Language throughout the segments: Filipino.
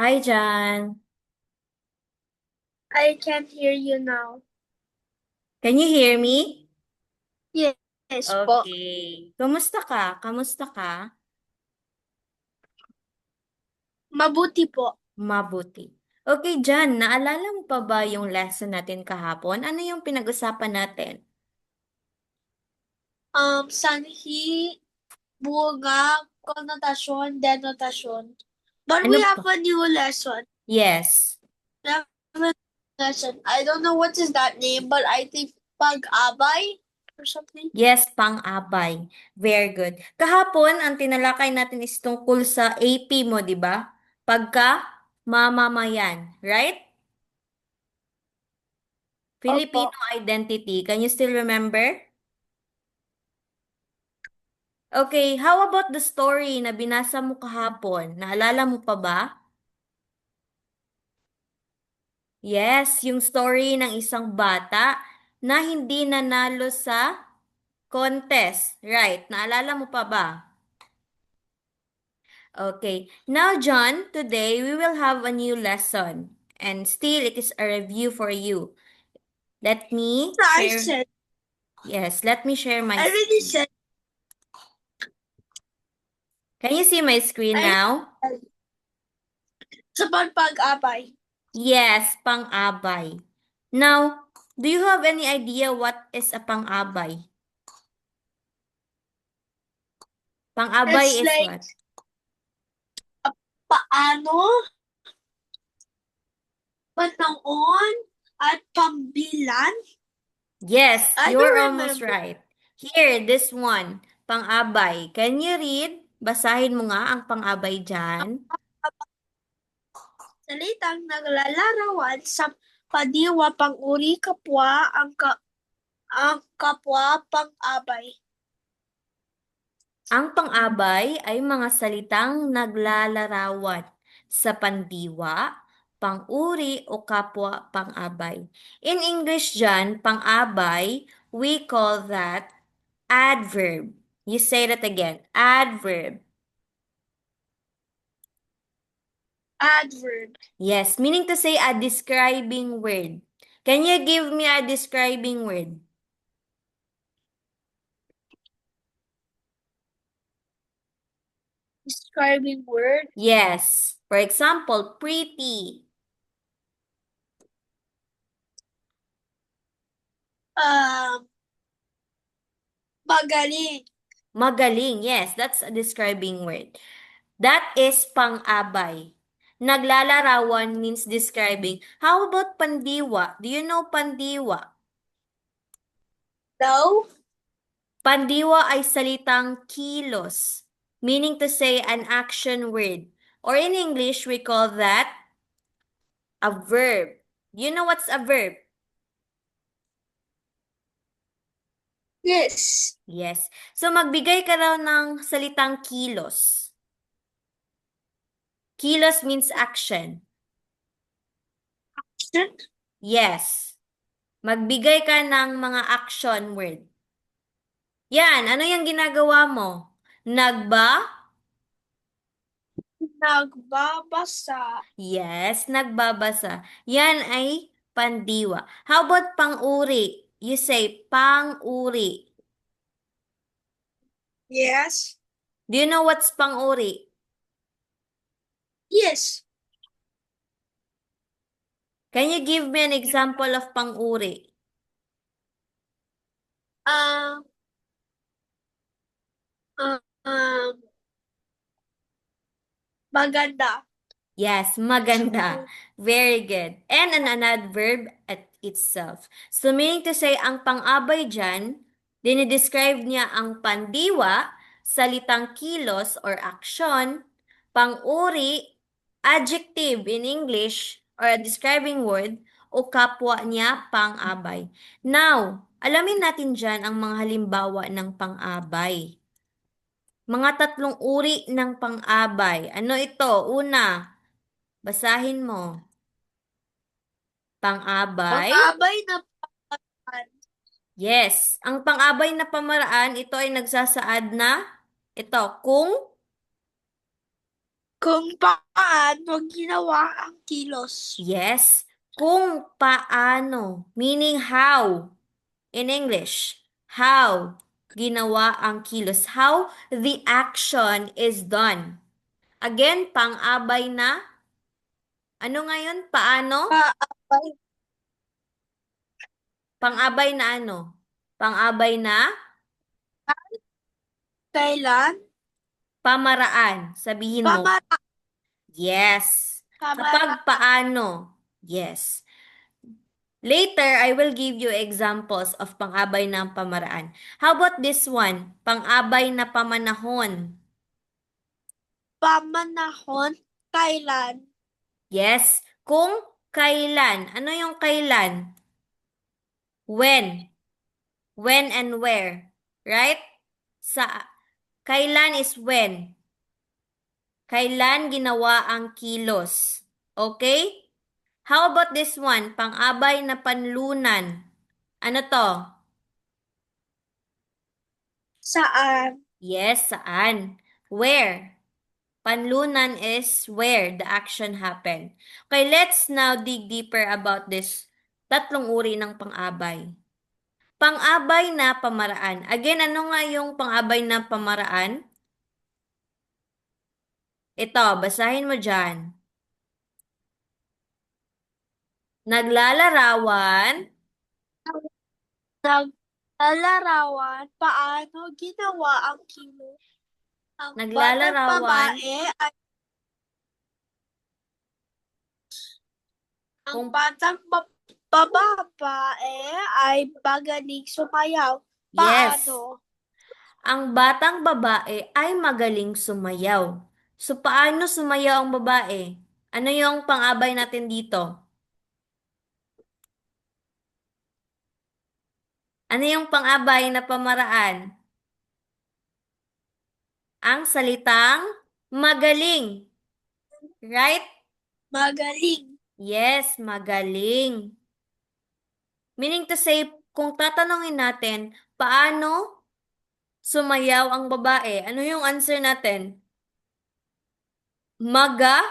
Hi, Jan. I can't hear you now. Can you hear me? Yes po. Okay. Kumusta ka? Kamusta ka? Mabuti po. Mabuti. Okay, Jan, naalala mo pa ba yung lesson natin kahapon? Ano yung pinag-usapan natin? Sanhi, bunga, connotation, denotation. But Ano we have pa? a new lesson. Yes. We have a new lesson. I don't know what is that name, but I think pag-abay or something. Yes, pang-abay. Very good. Kahapon, ang tinalakay natin is tungkol sa AP mo, di ba? Pagka mamamayan, right? Filipino Opo. identity. Can you still remember? Okay, how about the story na binasa mo kahapon? Naalala mo pa ba? Yes, yung story ng isang bata na hindi nanalo sa contest. Right, naalala mo pa ba? Okay, now John, today we will have a new lesson. And still, it is a review for you. Let me I share. said, Yes, let me share my I already screen. said, Can you see my screen I now? said. Sa pag-abay. Yes, pang-abay. Now, do you have any idea what is a pang-abay? Pang-abay It's is like, what? paano, panahon, at pambilan. Yes, I you're don't almost remember. right. Here, this one, pang-abay. Can you read? Basahin mo nga ang pang-abay dyan. Salitang naglalarawan sa padiwa pang-uri kapwa ang kapwa pang-abay. Ang pang-abay ay mga salitang naglalarawan sa pandiwa, pang-uri o kapwa pang-abay. In English dyan, pang-abay, we call that adverb. You say that again, adverb. Adverb. Yes, meaning to say a describing word. Can you give me a describing word? Describing word. Yes. For example, pretty. Um, Magaling. Magaling. Yes, that's a describing word. That is pang-abay. Naglalarawan means describing. How about pandiwa? Do you know pandiwa? No. Pandiwa ay salitang kilos, meaning to say an action word. Or in English, we call that a verb. You know what's a verb? Yes. Yes. So magbigay ka raw ng salitang kilos. Kilos means action. Action. Yes. Magbigay ka ng mga action word. Yan, ano yung ginagawa mo? Nagba? Nagbabasa. Yes, nagbabasa. Yan ay pandiwa. How about pang-uri? You say pang-uri. Yes. Do you know what's pang-uri? Yes. Can you give me an example of pang-uri? Um, um, Maganda. Yes, maganda. Very good. And an adverb at itself. So meaning to say, ang pang-abay dyan, dinidescribe niya ang pandiwa, salitang kilos or action, pang-uri, adjective in English or a describing word, o kapwa niya pang-abay. Now, alamin natin dyan ang mga halimbawa ng pang-abay. Mga tatlong uri ng pang-abay. Ano ito? Una, basahin mo. Pang-abay. Pang-abay na pan. Yes. Ang pang-abay na pamaraan, ito ay nagsasaad na, ito, kung, Kung paano ginawa ang kilos. Yes. Kung paano, meaning how. In English, how ginawa ang kilos. How the action is done. Again, pang-abay na. Ano ngayon? Paano? Paabay. Pang-abay na ano? Pang-abay na Kailan? pamaraan. Sabihin mo, Pamara. yes. Pamara. Kapag paano, yes. Later, I will give you examples of pang-abay ng pamaraan. How about this one? Pang-abay na pamanahon. Pamanahon. Kailan? Yes. Kung kailan. Ano yung kailan? When. When and where. Right? Sa kailan is when. Kailan ginawa ang kilos. Okay? How about this one? Pang-abay na panlunan. Ano to? Saan? Yes, saan? Where? Panlunan is where the action happened. Okay, let's now dig deeper about this tatlong uri ng pang-abay. Pang-abay na pamaraan. Again, ano nga yung pang-abay na pamaraan? Ito, basahin mo dyan. Naglalarawan, Naglalarawan. Paano ginawa ang kilos? Ang batang naglalarawan babae ay ang kung batang babae ay magaling sumayaw. yes, Paano? ang batang babae ay magaling sumayaw. So, paano sumayaw ang babae? Ano yung pang-abay natin dito? Ano yung pang-abay na pamaraan? Ang salitang magaling. Right? Magaling. Yes, magaling. Meaning to say, kung tatanungin natin, paano sumayaw ang babae? Ano yung answer natin? Maga,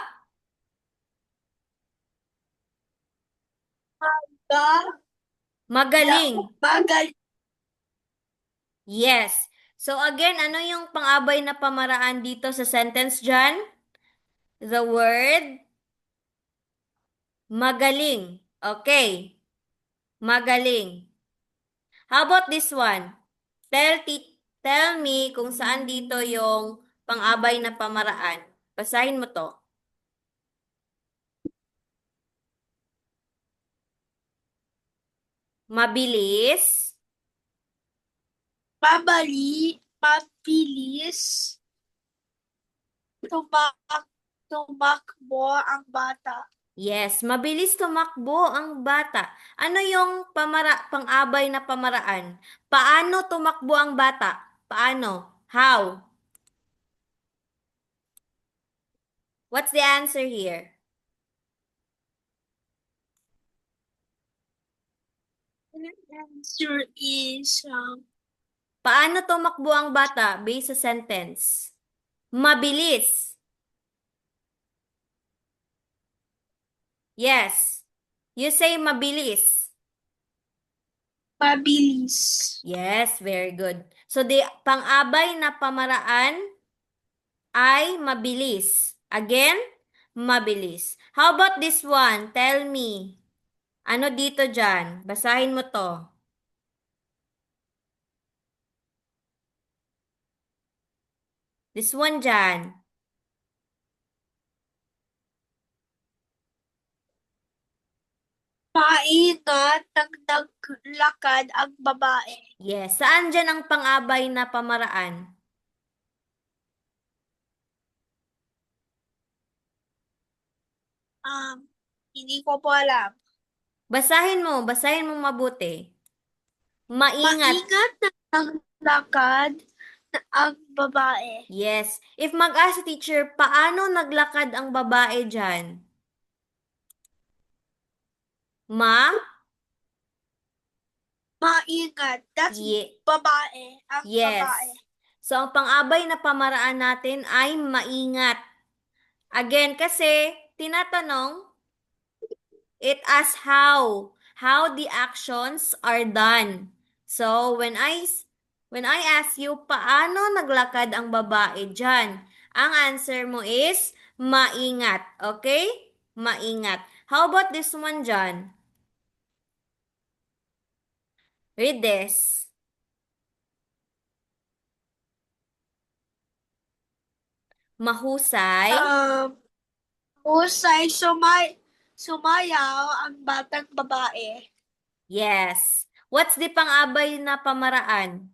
Ga, magaling. magaling. Yes. So again, ano yung pang-abay na pamaraan dito sa sentence dyan? The word magaling. Okay. Magaling. How about this one? Tell me kung saan dito yung pang-abay na pamaraan. Basahin mo to. Mabilis. Mabilis. Tumakbo ang bata. Yes, mabilis tumakbo ang bata. Ano yung pang-abay na pamaraan? Paano tumakbo ang bata? Paano? How? What's the answer here? The answer is Paano tumakbo ang bata based sa sentence? Mabilis. Yes. You say mabilis. mabilis. Yes, very good. So the pang-abay na pamaraan ay mabilis. Again, mabilis. How about this one? Tell me. Ano dito dyan? Basahin mo to. This one dyan. Maingat nang naglakad ang babae. Yes. Saan dyan ang pang-abay na pamaraan? Hindi ko po alam. Basahin mo mabuti. Maingat. Maingat nang naglakad ang babae. Yes. If mag-ask si teacher, paano naglakad ang babae dyan? Ma? Maingat. That's Ye- babae. Ang yes. babae. So, ang pang-abay na pamaraan natin ay maingat. Again, kasi tinatanong, it asks how the actions are done. So, when I ask you, paano naglakad ang babae dyan? Ang answer mo is, maingat. Okay? Maingat. How about this one, John? Read this. Mahusay. Husay sumayaw ang batang babae. Yes. What's the pang-abay na pamaraan?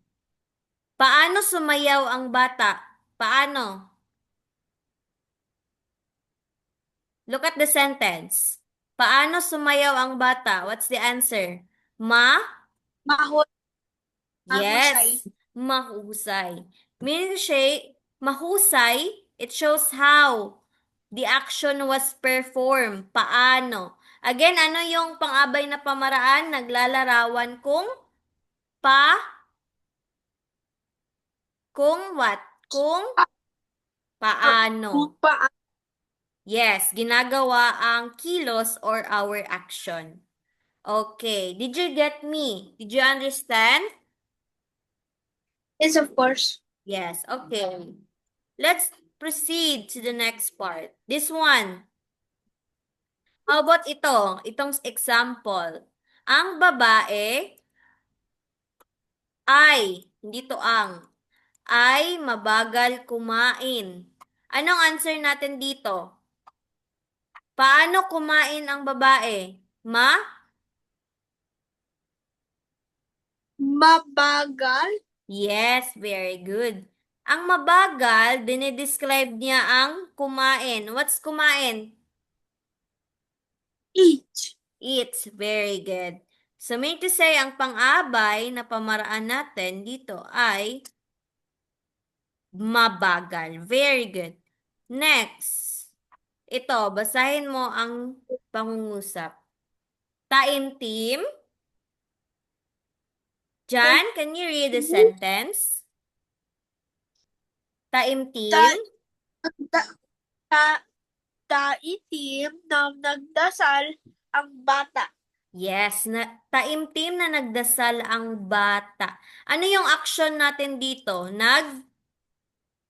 Paano sumayaw ang bata? Paano? Look at the sentence. Paano sumayaw ang bata? What's the answer? Mahusay. Yes, mahusay. Meaning siya, mahusay, it shows how the action was performed. Paano? Again, ano yung pang-abay na pamaraan? Naglalarawan kung what? Kung paano. Yes, ginagawa ang kilos or our action. Okay, did you get me? Did you understand? Yes, of course. Yes, okay. Let's proceed to the next part. This one. How about ito? Itong example. Ang babae hindi to ay mabagal kumain. Anong answer natin dito? Paano kumain ang babae? Mabagal. Yes, very good. Ang mabagal, dinidescribe niya ang kumain. What's kumain? Eat. Eat. Very good. So, mean to say, ang pang-abay na pamaraan natin dito ay mabagal. Very good. Next. Ito, basahin mo ang pangungusap. Taimtim. Jan, can you read the sentence? Taimtim. Ta, ta, Taitim na nagdasal ang bata. Yes, taimtim na nagdasal ang bata. Ano yung action natin dito?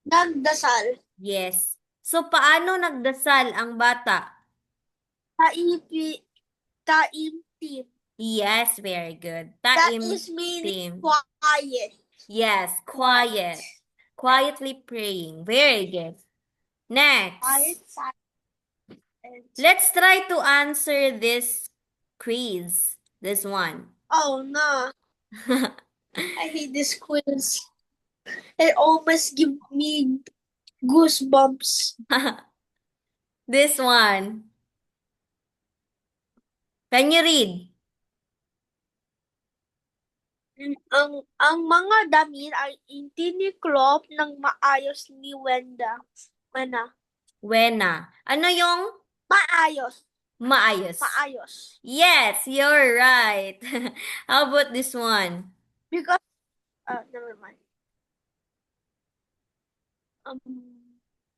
Nagdasal. Yes. So, paano nagdasal ang bata? Taimtim. Yes, very good. That is meaning Taimtim. quiet. Yes, quiet. Quietly praying. Very good. Next. Quiet silence. Let's try to answer this quiz. This one. Oh no, I hate this quiz. It almost gives me goosebumps. This one. Can you read? Ang mga damit ay intiniklop ng maayos ni Wenda. Wena. Ano yung Maayos. maayos? Maayos. Yes, you're right. How about this one? Because, never mind.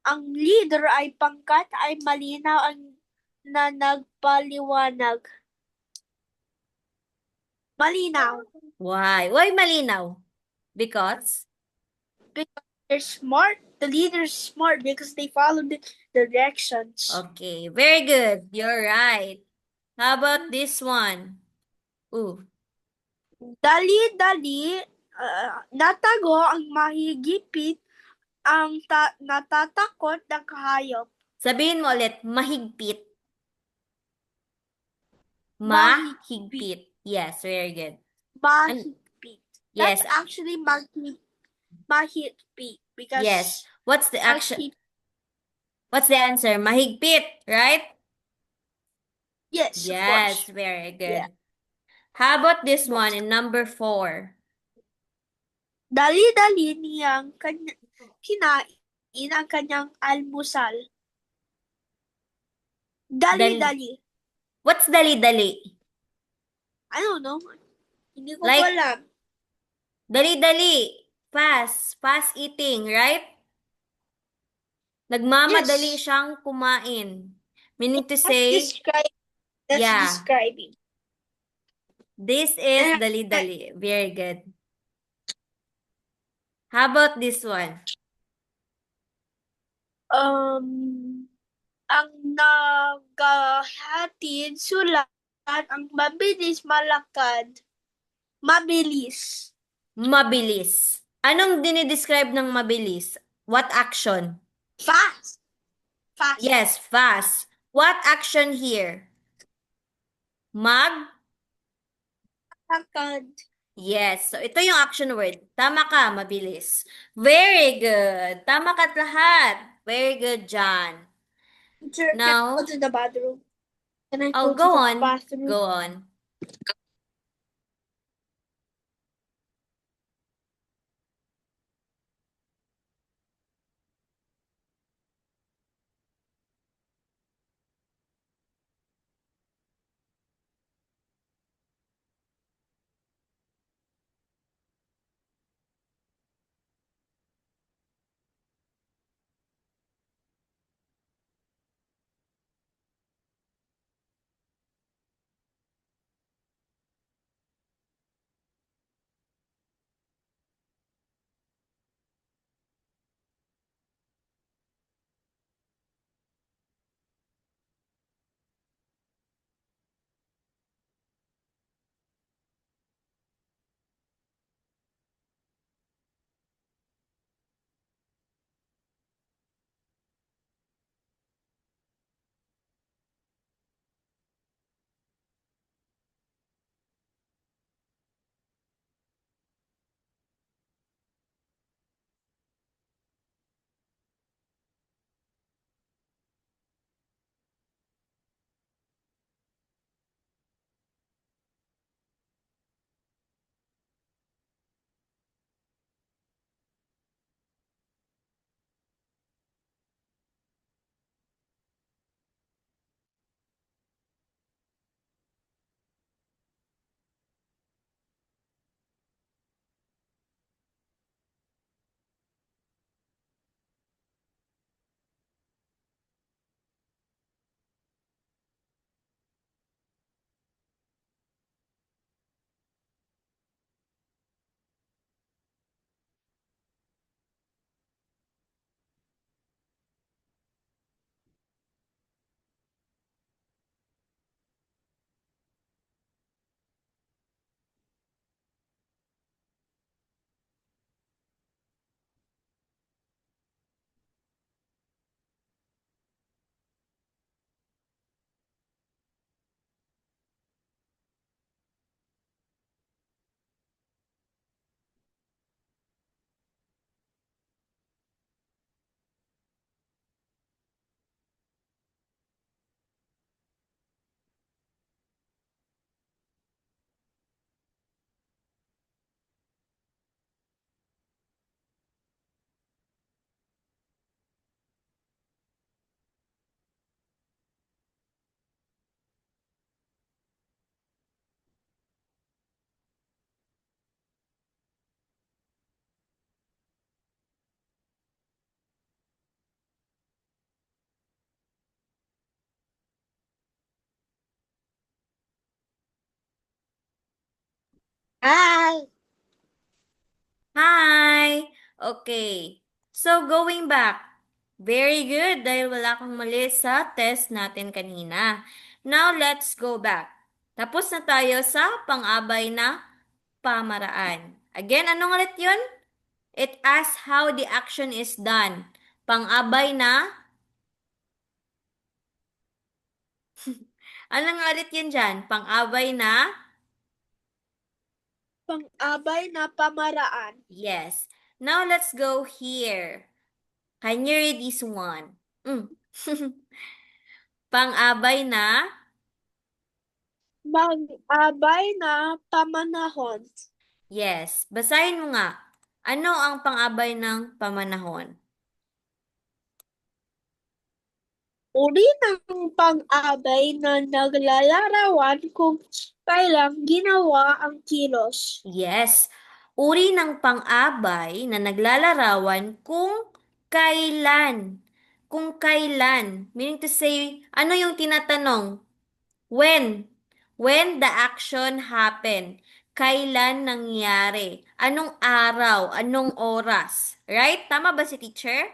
Ang leader ay pangkat ay malinaw na nagpaliwanag. Malinaw. Why? Why malinaw? Because? Because they're smart. The leader's smart because they follow the directions. Okay, very good. You're right. How about this one? Ooh. Dali-dali, natago ang mahigipit ang natatakot ng kahayop. Sabihin mo ulit, mahigpit. Mahigpit. Yes, very good. Mahigpit. Yes. That's actually mahigpit because Yes. What's the action? What's the answer? Mahigpit, right? Yes, of Yes, course. very good. Yeah. How about this one in number 4? Dali-dali niyang kinain ang kanyang almusal. Dali-dali. What's dali-dali? I don't know. Hindi ko Like- alam. Dali-dali. Fast eating, right? Nagmamadali Yes. siyang kumain. Meaning to That's say, describe. That's yeah, describing. this is And dali-dali. Very good. How about this one? ang naghahatid sulat ang mabilis malakad. Mabilis. Mabilis. Anong dinidescribe ng mabilis? What action? Fast. Fast. Yes, fast. What action here? Mag? Lakad. Yes. So, ito yung action word. Tama ka, mabilis. Very good. Tama ka't lahat. Very good, John. Teacher, can I go Now, to the bathroom? Can I oh, go to go the on. bathroom? Go on. Ah, Hi! Okay. So, going back. Very good dahil wala kang mali sa test natin kanina. Now, let's go back. Tapos na tayo sa pang-abay na pamaraan. Again, anong ulit yun? It asks how the action is done. Pang-abay na? Anong ulit yun dyan? Pang-abay na? pang-abay na pamaraan. Yes. Now, let's go here. Can you read this one? Mm. Pang-abay na? Mag-abay na pamanahon. Yes. Basahin mo nga. Ano ang pang-abay ng pamanahon? Uri ng pang-abay na naglalarawan kung kailang ginawa ang kilos. Yes. Uri ng pang-abay na naglalarawan kung kailan. kung kailan. Meaning to say, ano yung tinatanong? When? When the action happen? Kailan nangyari? Anong araw? Anong oras? Right? Tama ba si teacher?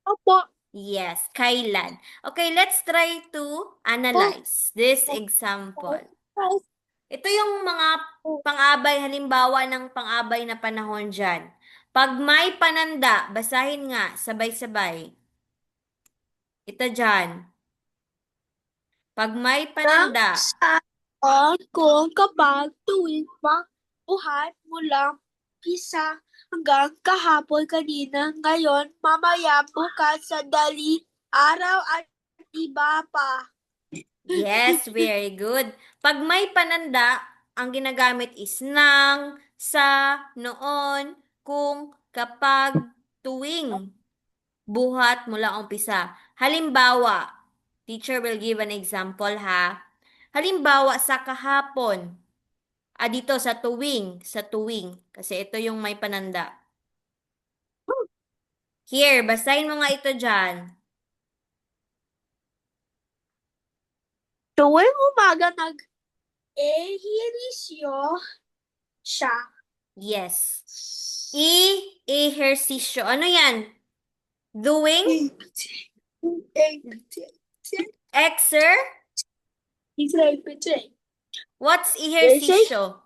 Opo. Yes, kailan. Okay, let's try to analyze this example. Ito yung mga pang-abay, halimbawa ng pang-abay na panahon dyan. Pag may pananda, basahin nga, sabay-sabay. Ito dyan. Pag may Nang pananda, saan ko kapag tuwing buhat mula pisa hanggang kahapon kanina, ngayon, mamaya, bukas, sandali, araw at iba pa. yes, very good. Pag may pananda, ang ginagamit is nang, sa, noon, kung, kapag, tuwing, buhat mula umpisa. Halimbawa, teacher will give an example ha. Halimbawa sa kahapon. Dito sa tuwing. Kasi ito yung may pananda. Here, basahin mo nga ito dyan. Tuwing umaga nag-eherisyo siya. Yes. Ehersisyo. Ano yan? Doing? Exer? What's ehersisyo?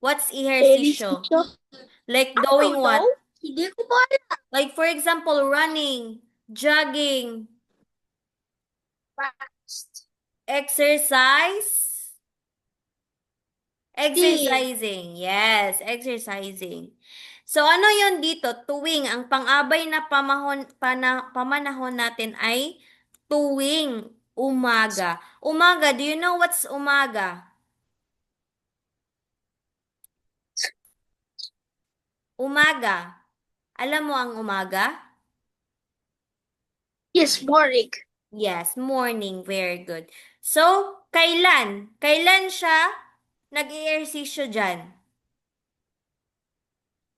What's ehersisyo? Eherisyo? Like I doing don't what? know. Hindi ko ba alam. Like for example, running, jogging, Fast. exercise, Di. exercising. Yes, exercising. So ano yon dito? Tuwing. Ang pang-abay na pamanahon natin ay tuwing umaga. Umaga, do you know what's umaga? Umaga. Alam mo ang umaga? Yes, morning. Yes, morning. Very good. So, kailan? Kailan siya nag-eehersisyo dyan?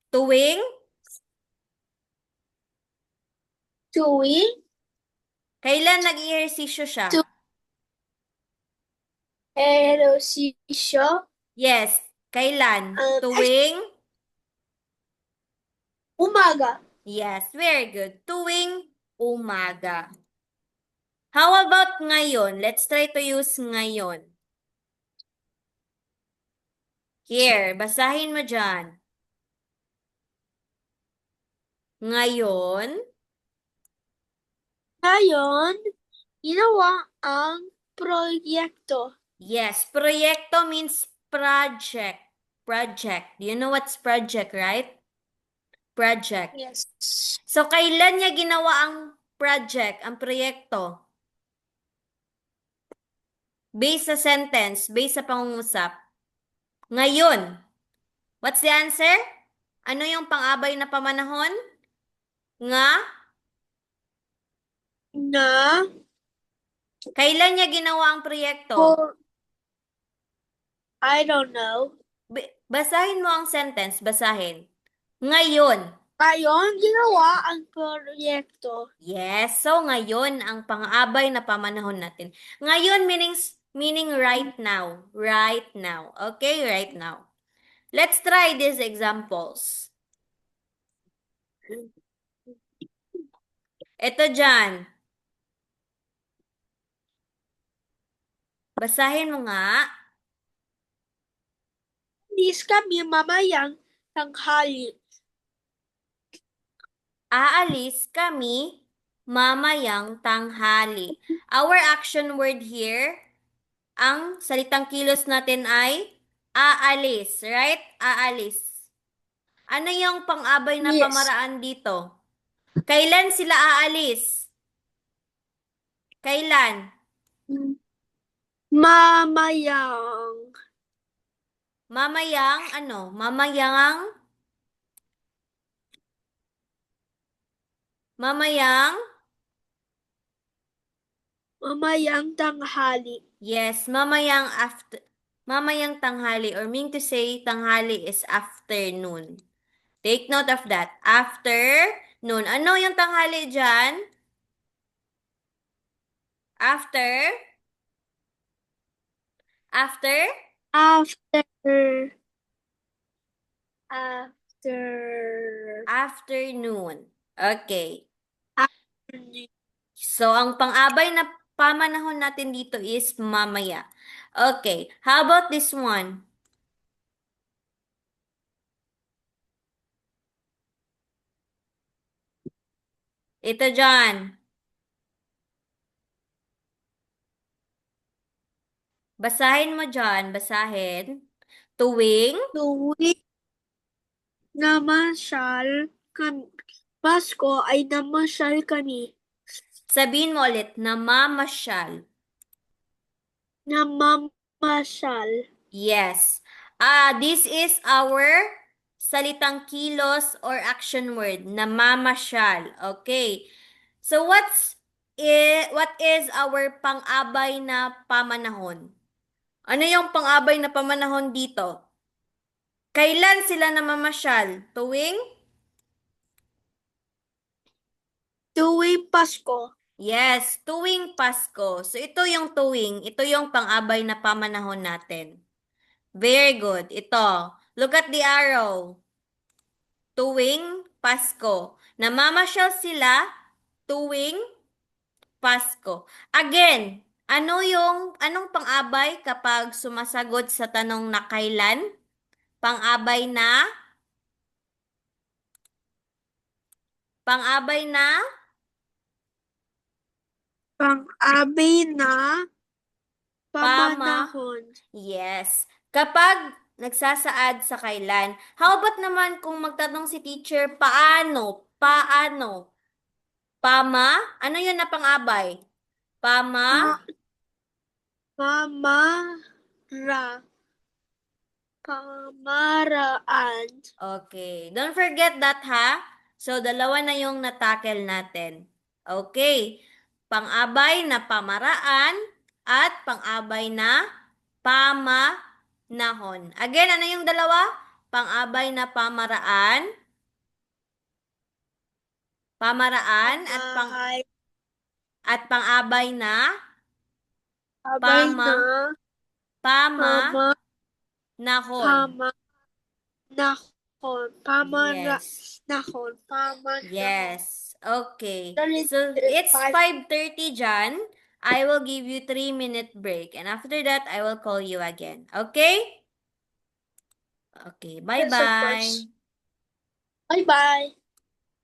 Tuwing? Tuwing. Kailan nag-eehersisyo siya? Eherisyo. Yes, kailan? Um, Tuwing? Umaga. Yes, very good. Tuwing umaga. How about ngayon? Let's try to use ngayon. Here, basahin mo dyan. Ngayon, Ngayon, ginawa ang proyekto. yes, proyekto means project. Project. Do you know what's project, right? Project. Yes. So, kailan niya ginawa ang project, ang proyekto? Based sa sentence, based sa pangungusap. Ngayon. What's the answer? Ano yung pang-abay na pamanahon? Nga? Na Kailan niya ginawa ang proyekto? for I don't know. Basahin mo ang sentence, basahin. Ngayon. Ngayon, ginawa ang proyekto. Yes, so ngayon ang pang-abay na pamanahon natin. Ngayon meaning right now. Right now. Okay, right now. Let's try these examples. Ito dyan. Basahin mo nga. Alis kami mamayang tanghali. Aalis kami mamayang tanghali. Our action word here, ang salitang kilos natin ay aalis, right? Aalis. Ano yung pang-abay na Yes. pamaraan dito? Kailan sila aalis? Kailan? Mamayang. Mamayang ano? Mamayang? Mamayang tanghali. Yes, mamayang tanghali or mean to say tanghali is afternoon. Take note of that. After noon. Ano yung tanghali dyan? After? After? After. After. Afternoon. Okay. Afternoon. So, ang pang-abay na pamanahon natin dito is mamaya. Okay. How about this one? Ito dyan. Basahin mo dyan. Basahin. Tuwing. Tuwing namasyal kami. Pasko ay namasyal kami. Sabihin mo ulit. Namamasyal. Namamasyal. Yes. This is our salitang kilos or action word. Namamasyal. Okay. So, what is our pang-abay na pamanahon? Ano yung pang-abay na pamanahon dito? Kailan sila namamasyal? Tuwing? Tuwing Pasko. Yes, tuwing Pasko. So ito yung tuwing, ito yung pang-abay na pamanahon natin. Very good. Ito, look at the arrow. Tuwing Pasko. Namamasyal sila tuwing Pasko. Again, anong pang-abay kapag sumasagot sa tanong na kailan? Pang-abay na? Pang-abay na? Pang-abay na Pama. pamanahon. Yes. Kapag nagsasaad sa kailan. How about naman kung magtatanong si teacher, paano? Paano? Pama? Ano yun na pang-abay? Pama? Pa pamara. Pamaraan. Okay. Don't forget that, ha? So, dalawa na yung natakel natin. Okay. Pang-abay na pamaraan at pang-abay na pamanahon. Again, ano yung dalawa? Pang-abay na pamaraan Pabahay. at pang-abay na Abay pama na. pamanahon. Pama. Pamanahon. Yes. Pamanahon. Pamanahon. Yes. Okay. Dali, So it's five. 5:30, Jan. I will give you 3-minute break and after that I will call you again. Okay? Okay. Yes, of course. Bye-bye. Bye-bye.